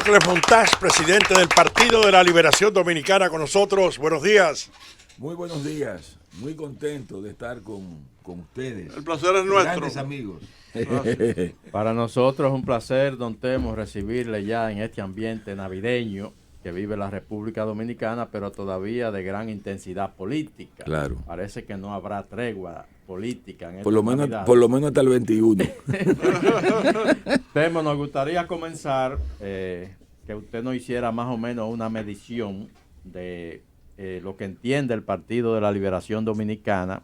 Montage, presidente del Partido de la Liberación Dominicana, con nosotros. Buenos días. Muy buenos días. Muy contento de estar con ustedes. El placer es nuestro. Grandes amigos. Para nosotros es un placer, don Temo, recibirle ya en este ambiente navideño que vive la República Dominicana, pero todavía de gran intensidad política. Claro. Parece que no habrá tregua política en por lo menos hasta el 21. Temo, nos gustaría comenzar que usted nos hiciera más o menos una medición de lo que entiende el Partido de la Liberación Dominicana,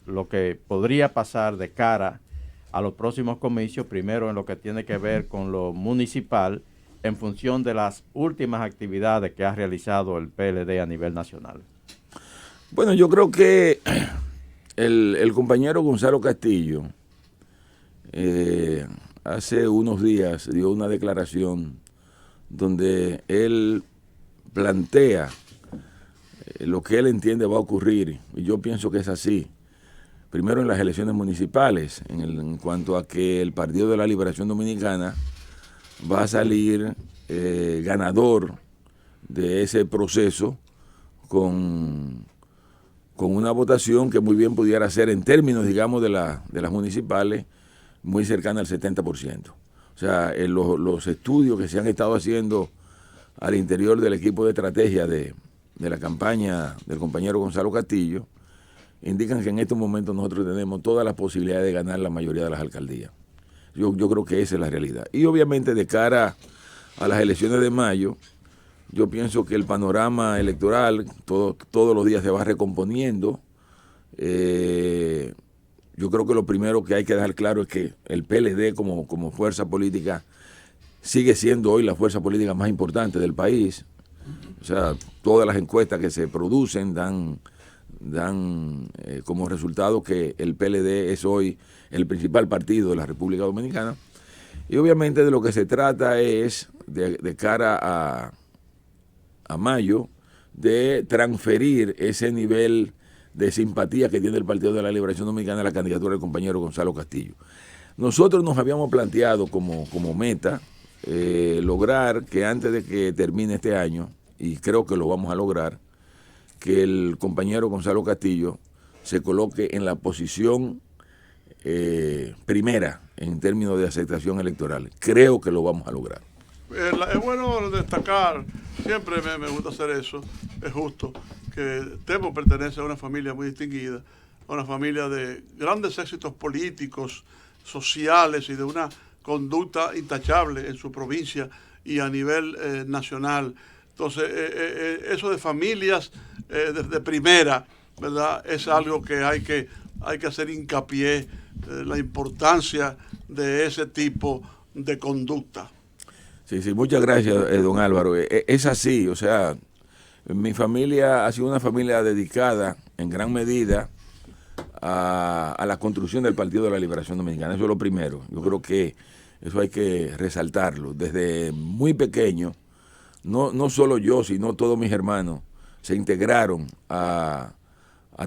lo que podría pasar de cara a los próximos comicios, primero en lo que tiene que ver con lo municipal, en función de las últimas actividades que ha realizado el PLD a nivel nacional. Bueno, yo creo que el compañero Gonzalo Castillo hace unos días dio una declaración donde él plantea lo que él entiende va a ocurrir, y yo pienso que es así. Primero, en las elecciones municipales, en cuanto a que el Partido de la Liberación Dominicana va a salir ganador de ese proceso con una votación que muy bien pudiera ser, en términos, digamos, de las municipales, muy cercana al 70%. O sea, los estudios que se han estado haciendo al interior del equipo de estrategia de la campaña del compañero Gonzalo Castillo indican que en estos momentos nosotros tenemos todas las posibilidades de ganar la mayoría de las alcaldías. Yo creo que esa es la realidad. Y obviamente de cara a las elecciones de mayo, yo pienso que el panorama electoral todos los días se va recomponiendo. Yo creo que lo primero que hay que dejar claro es que el PLD como fuerza política sigue siendo hoy la fuerza política más importante del país. O sea, todas las encuestas que se producen dan como resultado que el PLD es hoy el principal partido de la República Dominicana. Y obviamente de lo que se trata es, de cara a mayo, de transferir ese nivel de simpatía que tiene el Partido de la Liberación Dominicana a la candidatura del compañero Gonzalo Castillo. Nosotros nos habíamos planteado como meta lograr que antes de que termine este año, y creo que lo vamos a lograr, que el compañero Gonzalo Castillo se coloque en la posición primera en términos de aceptación electoral. Creo que lo vamos a lograr. Es bueno destacar, siempre me gusta hacer eso, es justo, que Temo pertenece a una familia muy distinguida, a una familia de grandes éxitos políticos, sociales y de una conducta intachable en su provincia y a nivel nacional. Entonces, eso de familias de primera, ¿verdad? Es algo que hay que hacer hincapié, la importancia de ese tipo de conducta. Sí, muchas gracias, don Álvaro. Es así, o sea, mi familia ha sido una familia dedicada en gran medida a la construcción del Partido de la Liberación Dominicana. Eso es lo primero. Yo creo que eso hay que resaltarlo. Desde muy pequeño, no solo yo, sino todos mis hermanos se integraron a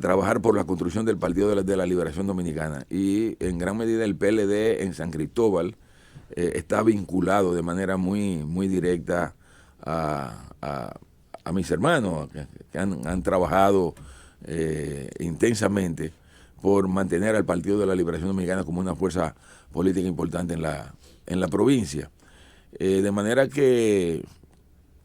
trabajar por la construcción del Partido de la Liberación Dominicana. Y en gran medida el PLD en San Cristóbal está vinculado de manera muy directa a mis hermanos que han trabajado intensamente por mantener al Partido de la Liberación Dominicana como una fuerza política importante en la provincia. De manera que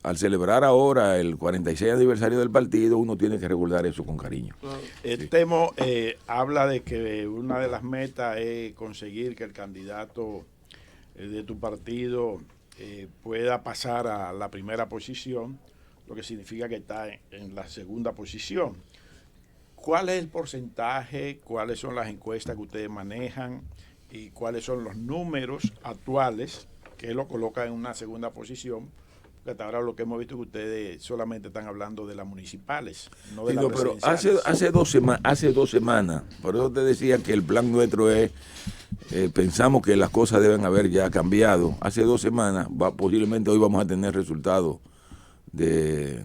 al celebrar ahora el 46 aniversario del partido, uno tiene que recordar eso con cariño. El Temo habla de que una de las metas es conseguir que el candidato de tu partido pueda pasar a la primera posición, lo que significa que está en la segunda posición. ¿Cuál es el porcentaje? ¿Cuáles son las encuestas que ustedes manejan? ¿Y cuáles son los números actuales que lo colocan en una segunda posición? Porque hasta ahora lo que hemos visto es que ustedes solamente están hablando de las municipales, no de las presidenciales. Pero hace dos semanas, por eso te decía que el plan nuestro es, pensamos que las cosas deben haber ya cambiado. Hace 2 semanas, posiblemente hoy vamos a tener resultados de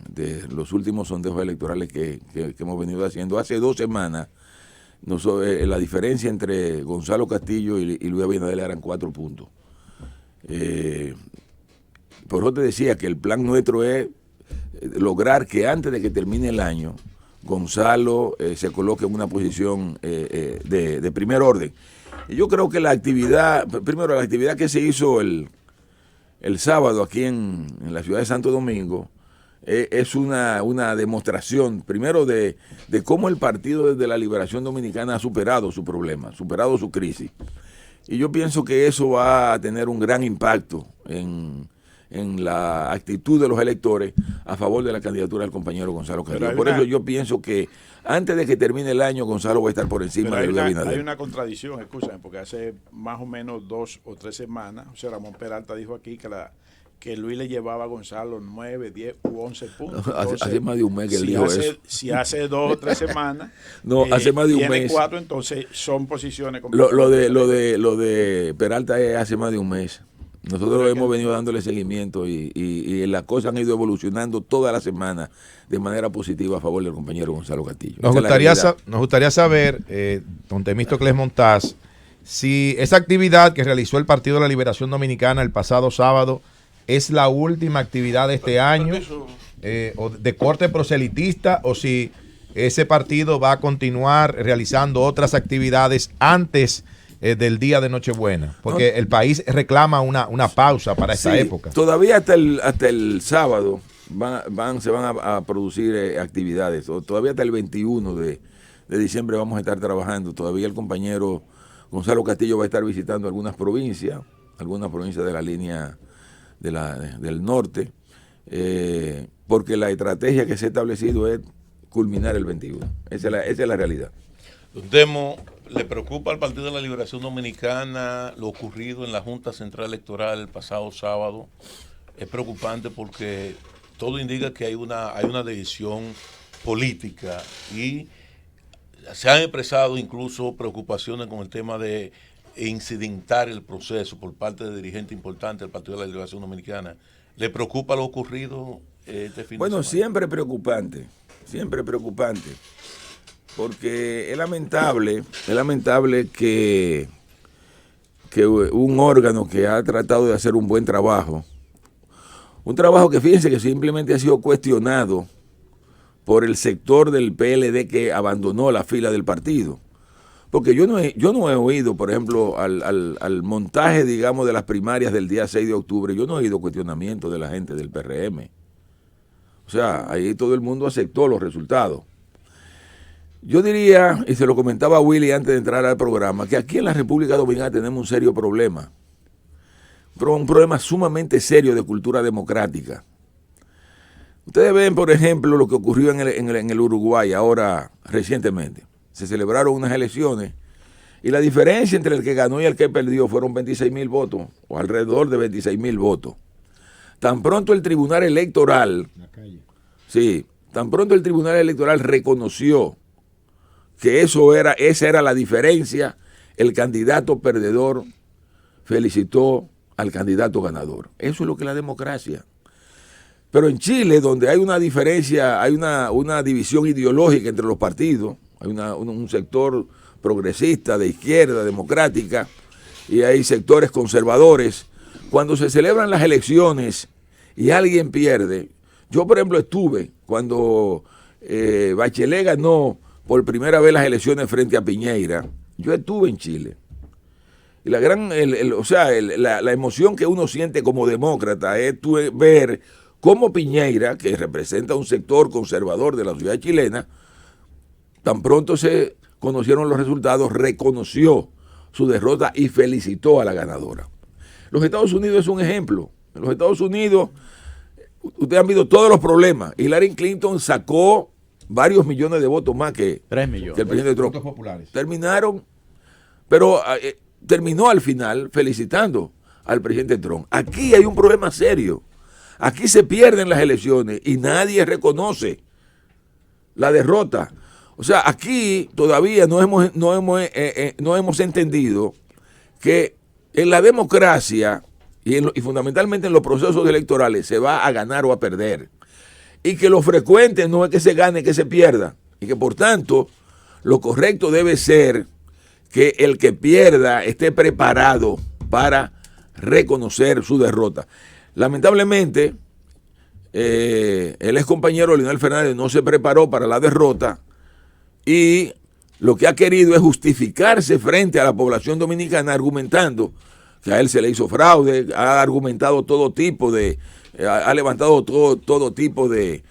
los últimos sondeos electorales que hemos venido haciendo. Hace 2 semanas, la diferencia entre Gonzalo Castillo y Luis Abinader eran 4 puntos. por eso te decía que el plan nuestro es lograr que antes de que termine el año, Gonzalo se coloque en una posición de primer orden. Y yo creo que la actividad que se hizo el sábado aquí en la ciudad de Santo Domingo es una demostración, primero, de cómo el Partido de la Liberación Dominicana ha superado su problema, superado su crisis. Y yo pienso que eso va a tener un gran impacto en la actitud de los electores a favor de la candidatura del compañero Gonzalo Castillo. Por eso yo pienso que antes de que termine el año, Gonzalo va a estar por encima de Luis Abinader. Hay una contradicción, escúchame, porque hace más o menos 2 o 3 semanas, José Ramón Peralta dijo aquí que Luis le llevaba a Gonzalo 9, 10 u 11 puntos. Entonces, hace más de un mes que él dijo eso. Si hace 2 o 3 semanas, hace más de un tiene mes. 4, entonces son posiciones lo de Peralta es hace más de un mes. Nosotros hemos venido dándole seguimiento y las cosas han ido evolucionando toda la semana de manera positiva a favor del compañero Gonzalo Castillo. Nos gustaría saber, don Temístocles Montaz, si esa actividad que realizó el Partido de la Liberación Dominicana el pasado sábado es la última actividad de este año, o de corte proselitista, o si ese partido va a continuar realizando otras actividades antes del día de Nochebuena, porque el país reclama una pausa para esa época. Todavía hasta el sábado se van a producir actividades, todavía hasta el 21 de diciembre vamos a estar trabajando. Todavía el compañero Gonzalo Castillo va a estar visitando algunas provincias de la línea del norte, porque la estrategia que se ha establecido es culminar el 21. Esa es la realidad. Don Temo, ¿le preocupa al Partido de la Liberación Dominicana lo ocurrido en la Junta Central Electoral el pasado sábado? Es preocupante porque todo indica que hay una decisión política y se han expresado incluso preocupaciones con el tema de incidentar el proceso por parte de dirigentes importantes del Partido de la Liberación Dominicana. ¿Le preocupa lo ocurrido este fin de semana? Siempre preocupante, porque es lamentable que un órgano que ha tratado de hacer un buen trabajo, un trabajo que fíjense que simplemente ha sido cuestionado por el sector del PLD que abandonó la fila del partido. Porque yo no he oído, por ejemplo, al montaje, digamos, de las primarias del día 6 de octubre, yo no he oído cuestionamiento de la gente del PRM. O sea, ahí todo el mundo aceptó los resultados. Yo diría, y se lo comentaba a Willy antes de entrar al programa, que aquí en la República Dominicana tenemos un serio problema. Un problema sumamente serio de cultura democrática. Ustedes ven, por ejemplo, lo que ocurrió en el Uruguay ahora recientemente. Se celebraron unas elecciones y la diferencia entre el que ganó y el que perdió fueron 26,000 votos, o alrededor de 26,000 votos. Tan pronto el Tribunal Electoral, reconoció que esa era la diferencia, el candidato perdedor felicitó al candidato ganador. Eso es lo que es la democracia. Pero en Chile, donde hay una diferencia, hay una división ideológica entre los partidos, hay un sector progresista, de izquierda, democrática, y hay sectores conservadores. Cuando se celebran las elecciones y alguien pierde, yo por ejemplo estuve cuando Bachelet ganó por primera vez las elecciones frente a Piñera, yo estuve en Chile. Y la emoción que uno siente como demócrata es ver cómo Piñera, que representa un sector conservador de la sociedad chilena, tan pronto se conocieron los resultados, reconoció su derrota y felicitó a la ganadora. Los Estados Unidos es un ejemplo. En los Estados Unidos, ustedes han visto todos los problemas. Hillary Clinton sacó varios millones de votos más que 3 millones. Que el presidente Trump. Votos populares. Terminó al final felicitando al presidente Trump. Aquí hay un problema serio. Aquí se pierden las elecciones y nadie reconoce la derrota. O sea, aquí todavía no hemos entendido que en la democracia y fundamentalmente en los procesos electorales se va a ganar o a perder. Y que lo frecuente no es que se gane, que se pierda. Y que por tanto, lo correcto debe ser que el que pierda esté preparado para reconocer su derrota. Lamentablemente, el ex compañero Leonel Fernández no se preparó para la derrota y lo que ha querido es justificarse frente a la población dominicana argumentando que a él se le hizo fraude, ha argumentado todo tipo de, ha levantado todo tipo de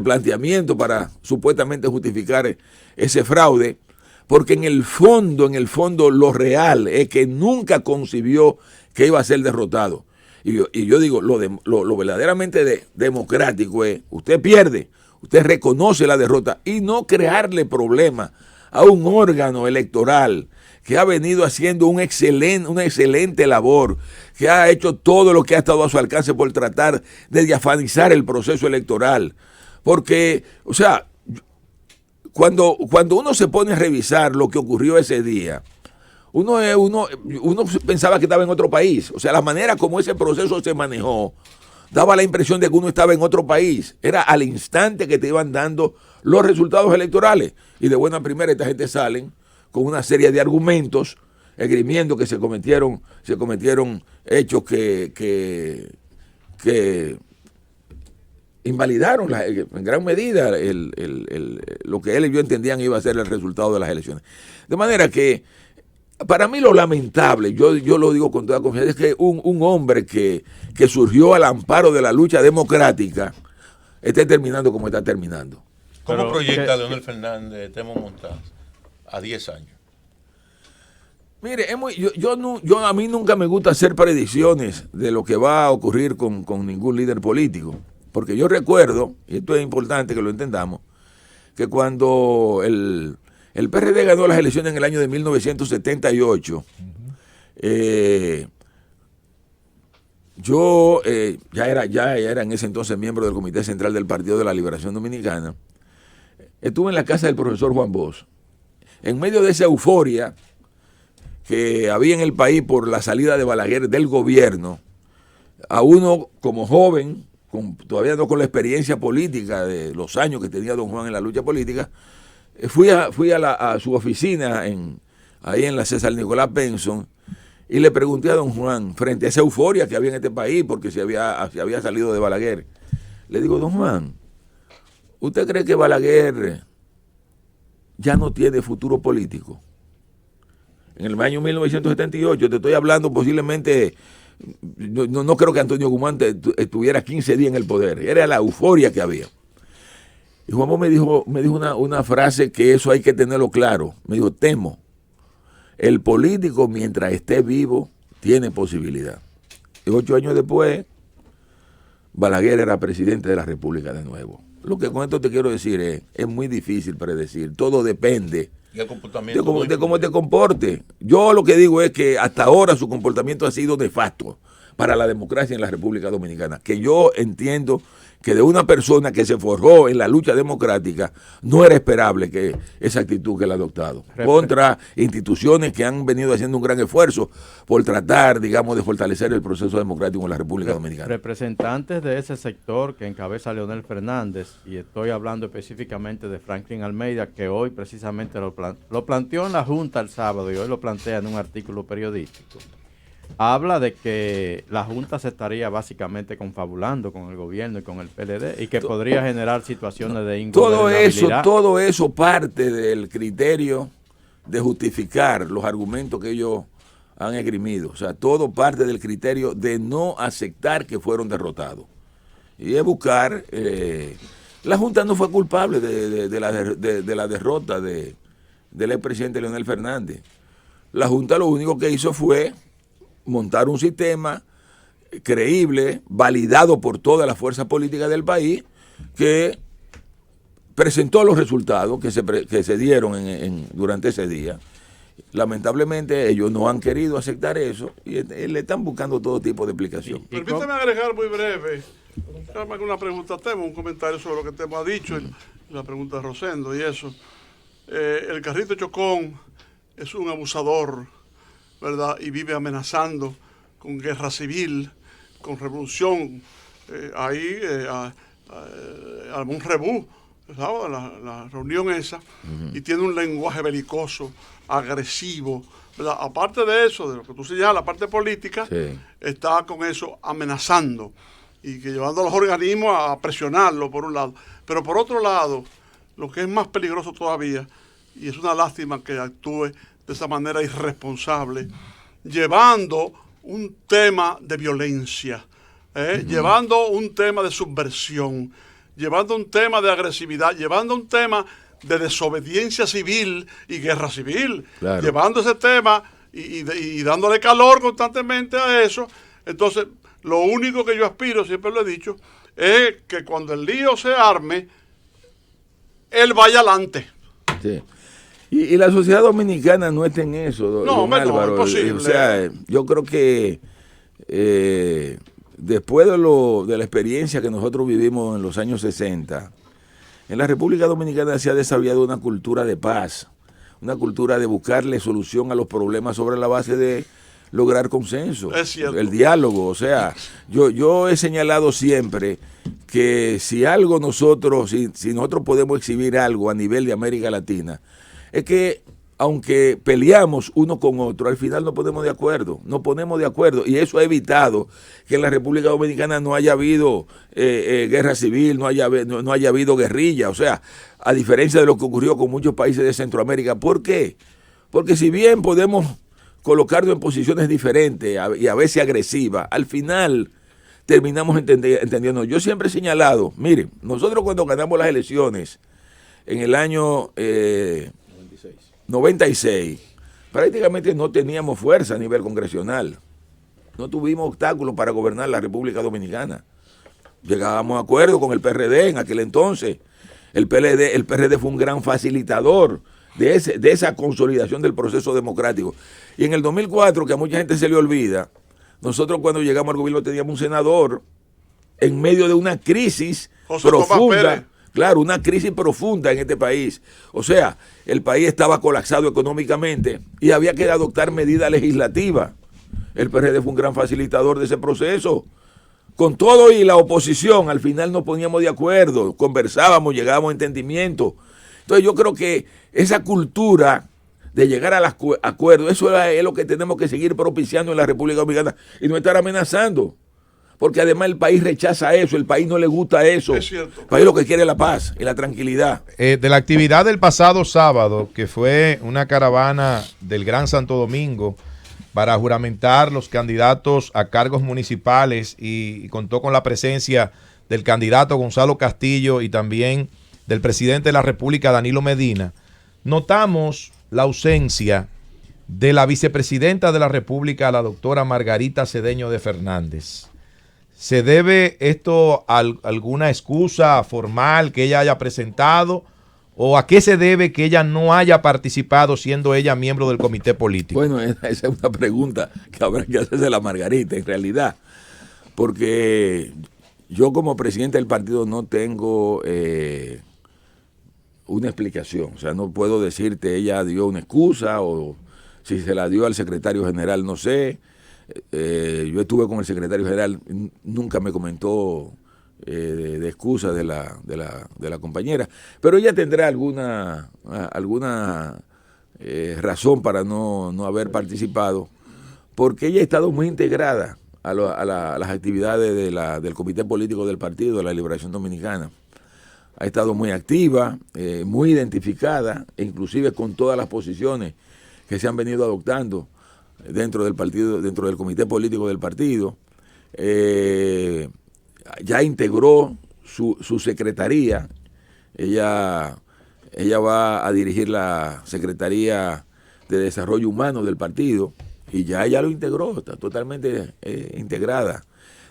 planteamiento para supuestamente justificar ese fraude, porque en el fondo lo real es que nunca concibió que iba a ser derrotado. Y yo digo, lo verdaderamente democrático es, usted pierde, usted reconoce la derrota y no crearle problemas a un órgano electoral que ha venido haciendo una excelente labor, que ha hecho todo lo que ha estado a su alcance por tratar de diafanizar el proceso electoral. Porque, o sea, cuando uno se pone a revisar lo que ocurrió ese día, uno pensaba que estaba en otro país. O sea, la manera como ese proceso se manejó daba la impresión de que uno estaba en otro país. Era al instante que te iban dando los resultados electorales. Y de buena primera esta gente salen con una serie de argumentos esgrimiendo que se cometieron hechos que invalidaron en gran medida lo que él y yo entendían iba a ser el resultado de las elecciones. De manera que, para mí lo lamentable, yo lo digo con toda confianza, es que un hombre que surgió al amparo de la lucha democrática esté terminando como está terminando. ¿Cómo proyecta Leonel Fernández Temo Montaz a 10 años? Mire, a mí nunca me gusta hacer predicciones de lo que va a ocurrir con ningún líder político. Porque yo recuerdo, y esto es importante que lo entendamos, que cuando el PRD ganó las elecciones en el año de 1978, yo ya era en ese entonces miembro del Comité Central del Partido de la Liberación Dominicana. Estuve en la casa del profesor Juan Bosch. En medio de esa euforia que había en el país por la salida de Balaguer del gobierno, a uno como joven, todavía no con la experiencia política de los años que tenía don Juan en la lucha política, fui a su oficina ahí en la César Nicolás Benson y le pregunté a don Juan, frente a esa euforia que había en este país porque se había salido de Balaguer, le digo, don Juan, ¿usted cree que Balaguer ya no tiene futuro político? En el año 1978, te estoy hablando posiblemente, no creo que Antonio Guzmán estuviera 15 días en el poder, era la euforia que había. Y Juan Bosch me dijo una frase que eso hay que tenerlo claro. Me dijo, Temo, el político mientras esté vivo tiene posibilidad. Y 8 años después, Balaguer era presidente de la República de nuevo. Lo que con esto te quiero decir es muy difícil predecir. Todo depende de cómo te comporte. Yo lo que digo es que hasta ahora su comportamiento ha sido nefasto para la democracia en la República Dominicana. Que yo entiendo que de una persona que se forjó en la lucha democrática no era esperable que esa actitud que él ha adoptado contra instituciones que han venido haciendo un gran esfuerzo por tratar, digamos, de fortalecer el proceso democrático en la República Dominicana. Representantes de ese sector que encabeza Leonel Fernández, y estoy hablando específicamente de Franklin Almeida, que hoy precisamente lo planteó en la Junta el sábado y hoy lo plantea en un artículo periodístico. Habla de que la Junta se estaría básicamente confabulando con el gobierno y con el PLD y que podría generar situaciones de ingobernabilidad. Todo eso parte del criterio de justificar los argumentos que ellos han esgrimido. O sea, todo parte del criterio de no aceptar que fueron derrotados. Y es buscar... la Junta no fue culpable de la derrota del expresidente Leonel Fernández. La Junta lo único que hizo fue montar un sistema creíble, validado por todas las fuerzas políticas del país, que presentó los resultados que se dieron durante ese día. Lamentablemente ellos no han querido aceptar eso y le están buscando todo tipo de explicación. Permítame agregar muy breve una pregunta, Temo, un comentario sobre lo que Temo ha dicho, la pregunta de Rosendo y eso. El Carrito Chocón es un abusador, ¿verdad? Y vive amenazando con guerra civil, con revolución. Armó un rebú, ¿sabes? La reunión esa, y tiene un lenguaje belicoso, agresivo, ¿verdad? Aparte de eso, de lo que tú señalas, la parte política, sí, está con eso amenazando. y que llevando a los organismos a presionarlo por un lado. Pero por otro lado, lo que es más peligroso todavía, y es una lástima que actúe de esa manera irresponsable, llevando un tema de violencia, llevando un tema de subversión, llevando un tema de agresividad, llevando un tema de desobediencia civil y guerra civil, claro, llevando ese tema y dándole calor constantemente a eso. Entonces, lo único que yo aspiro, siempre lo he dicho, es que cuando el lío se arme, él vaya adelante. Sí. Y la sociedad dominicana no está en eso, don Álvaro. No, es posible. O sea, yo creo que después de la experiencia que nosotros vivimos en los años 60, en la República Dominicana se ha desarrollado una cultura de paz, una cultura de buscarle solución a los problemas sobre la base de lograr consenso, es cierto, el diálogo. O sea, yo he señalado siempre que si algo nosotros, si nosotros podemos exhibir algo a nivel de América Latina, es que aunque peleamos uno con otro, al final nos ponemos de acuerdo, y eso ha evitado que en la República Dominicana no haya habido guerra civil, no haya habido guerrilla. O sea, a diferencia de lo que ocurrió con muchos países de Centroamérica. ¿Por qué? Porque si bien podemos colocarnos en posiciones diferentes y a veces agresivas, al final terminamos entendiendo. Yo siempre he señalado, miren, nosotros cuando ganamos las elecciones en el año 96, prácticamente no teníamos fuerza a nivel congresional. No tuvimos obstáculos para gobernar la República Dominicana. Llegábamos a acuerdo con el PRD en aquel entonces. El PRD fue un gran facilitador de esa consolidación del proceso democrático. Y en el 2004, que a mucha gente se le olvida, nosotros cuando llegamos al gobierno teníamos un senador en medio de una crisis profunda. Claro, una crisis profunda en este país. O sea, el país estaba colapsado económicamente y había que adoptar medidas legislativas. El PRD fue un gran facilitador de ese proceso. Con todo y la oposición, al final nos poníamos de acuerdo, conversábamos, llegábamos a entendimiento. Entonces yo creo que esa cultura de llegar a los acuerdos, eso es lo que tenemos que seguir propiciando en la República Dominicana y no estar amenazando. Porque además el país rechaza eso, el país no le gusta eso. Es cierto. El país lo que quiere es la paz y la tranquilidad. De la actividad del pasado sábado, que fue una caravana del Gran Santo Domingo para juramentar los candidatos a cargos municipales y contó con la presencia del candidato Gonzalo Castillo y también del presidente de la República, Danilo Medina, notamos la ausencia de la vicepresidenta de la República, la doctora Margarita Cedeño de Fernández. ¿Se debe esto a alguna excusa formal que ella haya presentado? ¿O a qué se debe que ella no haya participado siendo ella miembro del comité político? Bueno, esa es una pregunta que habrá que hacerse a la Margarita, en realidad. Porque yo como presidente del partido no tengo una explicación. O sea, no puedo decirte ella dio una excusa o si se la dio al secretario general, no sé. Yo estuve con el secretario general, nunca me comentó de excusa de la compañera, pero ella tendrá alguna razón para no haber participado, porque ella ha estado muy integrada a las actividades del comité político del Partido de la Liberación Dominicana. Ha estado muy activa, muy identificada, e inclusive con todas las posiciones que se han venido adoptando dentro del partido, dentro del comité político del partido. Ya integró su secretaría. Ella va a dirigir la Secretaría de Desarrollo Humano del partido y ya ella lo integró, está totalmente integrada.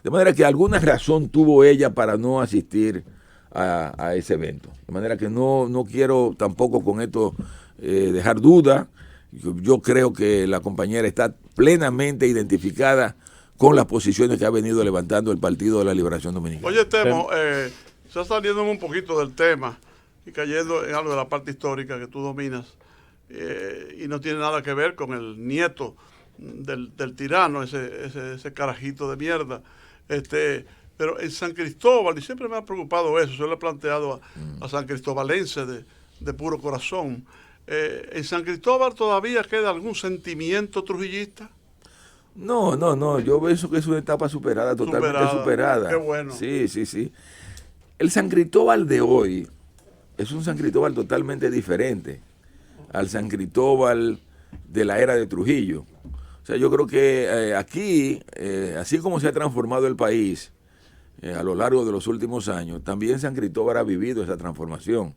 De manera que alguna razón tuvo ella para no asistir a ese evento. De manera que no quiero tampoco con esto dejar duda. Yo creo que la compañera está plenamente identificada con las posiciones que ha venido levantando el Partido de la Liberación Dominicana. Oye, Temo, ya saliéndome un poquito del tema y cayendo en algo de la parte histórica que tú dominas, y no tiene nada que ver con el nieto del tirano, ese carajito de mierda. Pero en San Cristóbal, y siempre me ha preocupado eso, yo le he planteado a san cristobalense de puro corazón, ¿en San Cristóbal todavía queda algún sentimiento trujillista? No, yo pienso que es una etapa superada, totalmente superada. Qué bueno. Sí. El San Cristóbal de hoy es un San Cristóbal totalmente diferente al San Cristóbal de la era de Trujillo. O sea, yo creo que aquí, así como se ha transformado el país a lo largo de los últimos años, también San Cristóbal ha vivido esa transformación.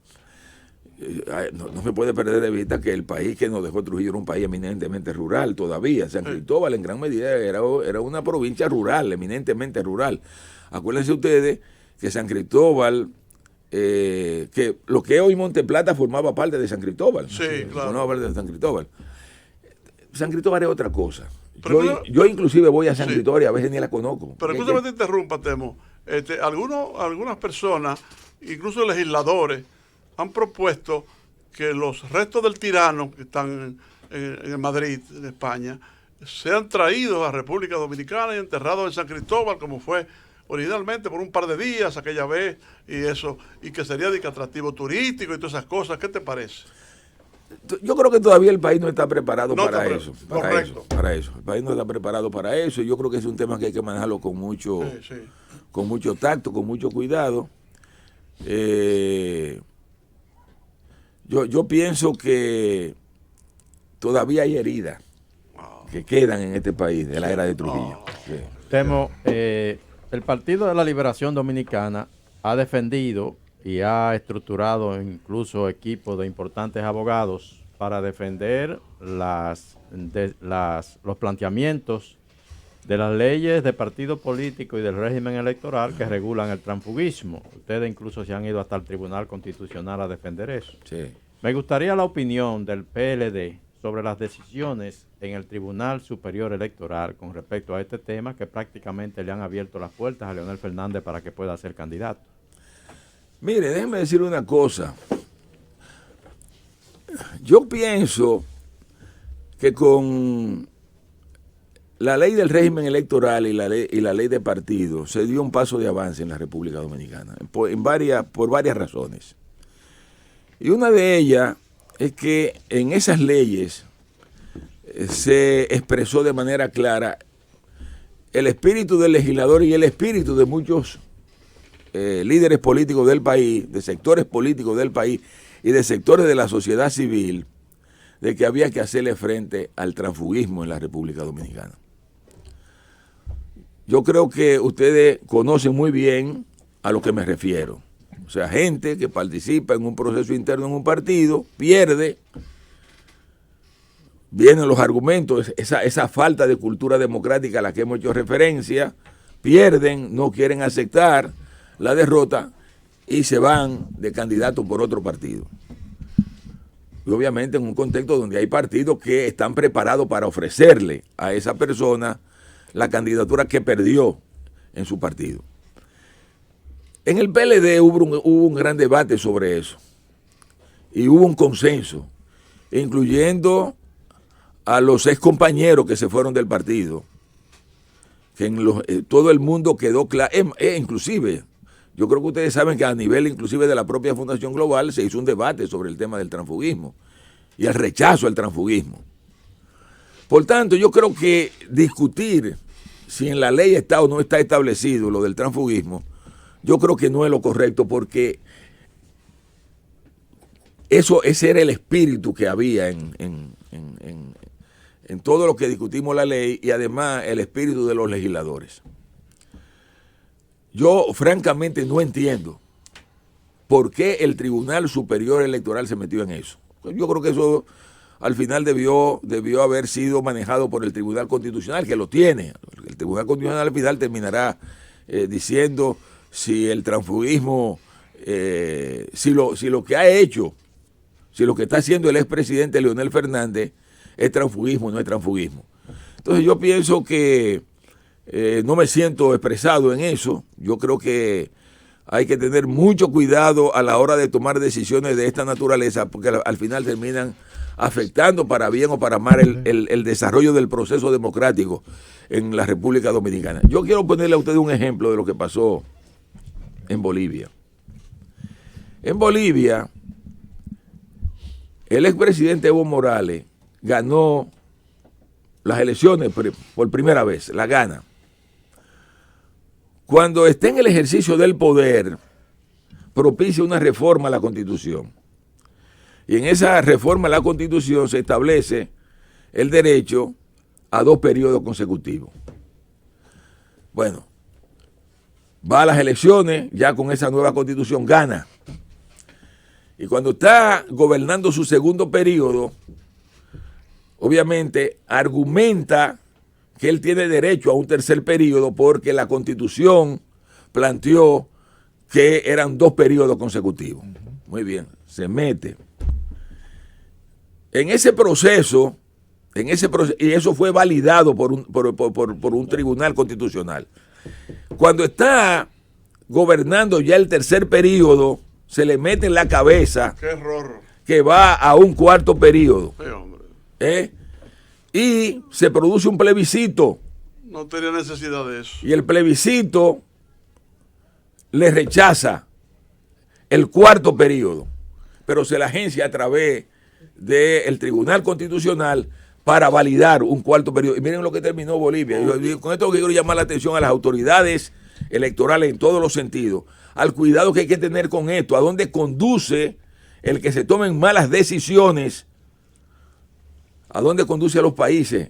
No se puede perder de vista que el país que nos dejó Trujillo era un país eminentemente rural todavía. San Cristóbal en gran medida era una provincia rural, eminentemente rural. Acuérdense ustedes que San Cristóbal, que lo que es hoy Monteplata formaba parte de San Cristóbal. Sí, claro. Formaba parte de San Cristóbal. San Cristóbal es otra cosa. Pero yo inclusive voy a San Cristóbal y a veces ni la conozco. Pero escúchame, te interrumpa, Temo. Algunas personas, incluso legisladores, han propuesto que los restos del tirano que están en Madrid, en España, sean traídos a República Dominicana y enterrados en San Cristóbal, como fue originalmente por un par de días aquella vez, y que sería de atractivo turístico y todas esas cosas. ¿Qué te parece? Yo creo que todavía el país no está preparado para eso. Correcto. El país no está preparado para eso. Yo creo que es un tema que hay que manejarlo con mucho tacto, con mucho cuidado. Yo pienso que todavía hay heridas que quedan en este país de la era de Trujillo. Temo, el Partido de la Liberación Dominicana ha defendido y ha estructurado incluso equipos de importantes abogados para defender los planteamientos de las leyes de partido político y del régimen electoral que regulan el transfugismo. Ustedes incluso se han ido hasta el Tribunal Constitucional a defender eso. Sí. Me gustaría la opinión del PLD sobre las decisiones en el Tribunal Superior Electoral con respecto a este tema, que prácticamente le han abierto las puertas a Leonel Fernández para que pueda ser candidato. Mire, déjeme decir una cosa. Yo pienso que con la ley del régimen electoral y la ley de partidos se dio un paso de avance en la República Dominicana, por varias razones. Y una de ellas es que en esas leyes se expresó de manera clara el espíritu del legislador y el espíritu de muchos líderes políticos del país, de sectores políticos del país y de sectores de la sociedad civil, de que había que hacerle frente al transfugismo en la República Dominicana. Yo creo que ustedes conocen muy bien a lo que me refiero. O sea, gente que participa en un proceso interno en un partido, pierde, vienen los argumentos, esa falta de cultura democrática a la que hemos hecho referencia, pierden, no quieren aceptar la derrota y se van de candidato por otro partido. Y obviamente en un contexto donde hay partidos que están preparados para ofrecerle a esa persona la candidatura que perdió en su partido. En el PLD hubo un gran debate sobre eso y hubo un consenso, incluyendo a los excompañeros que se fueron del partido, que todo el mundo quedó claro, inclusive, yo creo que ustedes saben que a nivel inclusive de la propia Fundación Global se hizo un debate sobre el tema del transfugismo y el rechazo al transfugismo. Por tanto, yo creo que discutir si en la ley está o no está establecido lo del transfugismo, yo creo que no es lo correcto, porque ese era el espíritu que había en todo lo que discutimos la ley, y además el espíritu de los legisladores. Yo francamente no entiendo por qué el Tribunal Superior Electoral se metió en eso. Yo creo que eso al final debió haber sido manejado por el Tribunal Constitucional, que lo tiene. El Tribunal Constitucional al final terminará diciendo si el transfugismo, si lo que ha hecho, si lo que está haciendo el expresidente Leonel Fernández es transfugismo o no es transfugismo. Entonces yo pienso que no me siento expresado en eso. Yo creo que hay que tener mucho cuidado a la hora de tomar decisiones de esta naturaleza, porque al final terminan afectando para bien o para mal el desarrollo del proceso democrático en la República Dominicana. Yo quiero ponerle a ustedes un ejemplo de lo que pasó en Bolivia. En Bolivia, el expresidente Evo Morales ganó las elecciones por primera vez, la gana. Cuando esté en el ejercicio del poder, propicia una reforma a la Constitución. Y en esa reforma a la Constitución se establece el derecho a 2 periodos consecutivos. Bueno, va a las elecciones, ya con esa nueva Constitución gana. Y cuando está gobernando su segundo periodo, obviamente argumenta que él tiene derecho a un tercer periodo porque la Constitución planteó que eran 2 periodos consecutivos. Muy bien, se mete. En ese proceso, y eso fue validado por un tribunal constitucional. Cuando está gobernando ya el tercer periodo, se le mete en la cabeza ¡Qué error! que va a un 4.º periodo. Sí, hombre. Y se produce un plebiscito. No tenía necesidad de eso. Y el plebiscito le rechaza el 4.º periodo. Pero se la agencia a través del Tribunal Constitucional para validar un 4.º periodo. Y miren lo que terminó Bolivia. Con esto quiero llamar la atención a las autoridades electorales en todos los sentidos, al cuidado que hay que tener con esto, a dónde conduce el que se tomen malas decisiones, a dónde conduce a los países.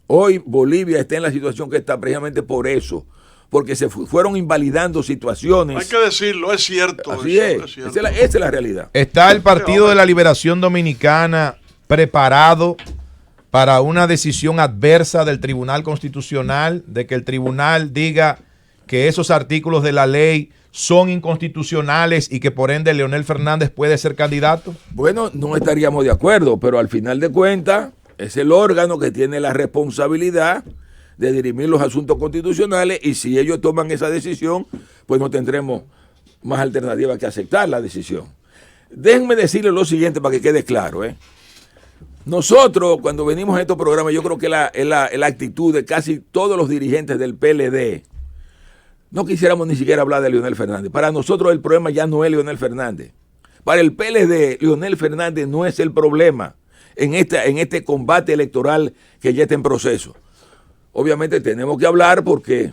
Hoy Bolivia está en la situación que está precisamente por eso, porque se fueron invalidando situaciones. Hay que decirlo, es cierto. Así es, cierto. esa es la realidad. ¿Está el Partido de la Liberación Dominicana preparado para una decisión adversa del Tribunal Constitucional, de que el tribunal diga que esos artículos de la ley son inconstitucionales y que por ende Leonel Fernández puede ser candidato? Bueno, no estaríamos de acuerdo, pero al final de cuentas es el órgano que tiene la responsabilidad de dirimir los asuntos constitucionales, y si ellos toman esa decisión, pues no tendremos más alternativa que aceptar la decisión. Déjenme decirles lo siguiente para que quede claro. Nosotros, cuando venimos a estos programas, yo creo que la actitud de casi todos los dirigentes del PLD, no quisiéramos ni siquiera hablar de Leonel Fernández. Para nosotros el problema ya no es Leonel Fernández. Para el PLD, Leonel Fernández no es el problema en este combate electoral que ya está en proceso. Obviamente tenemos que hablar porque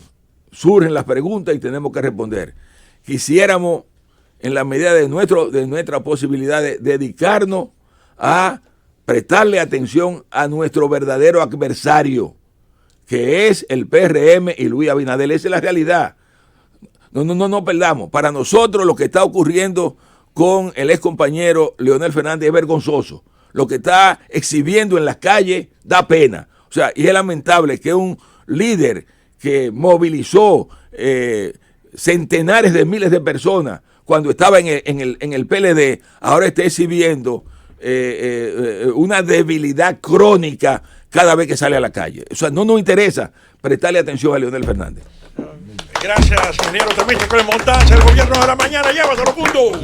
surgen las preguntas y tenemos que responder. Quisiéramos, en la medida de nuestra posibilidad, de dedicarnos a prestarle atención a nuestro verdadero adversario, que es el PRM y Luis Abinader. Esa es la realidad. No perdamos. Para nosotros lo que está ocurriendo con el ex compañero Leonel Fernández es vergonzoso. Lo que está exhibiendo en las calles da pena. O sea, y es lamentable que un líder que movilizó centenares de miles de personas cuando estaba en el PLD, ahora esté exhibiendo una debilidad crónica cada vez que sale a la calle. O sea, no nos interesa prestarle atención a Leonel Fernández. Gracias, ingeniero Temístocles Montás. El gobierno de la mañana lleva a todo el mundo.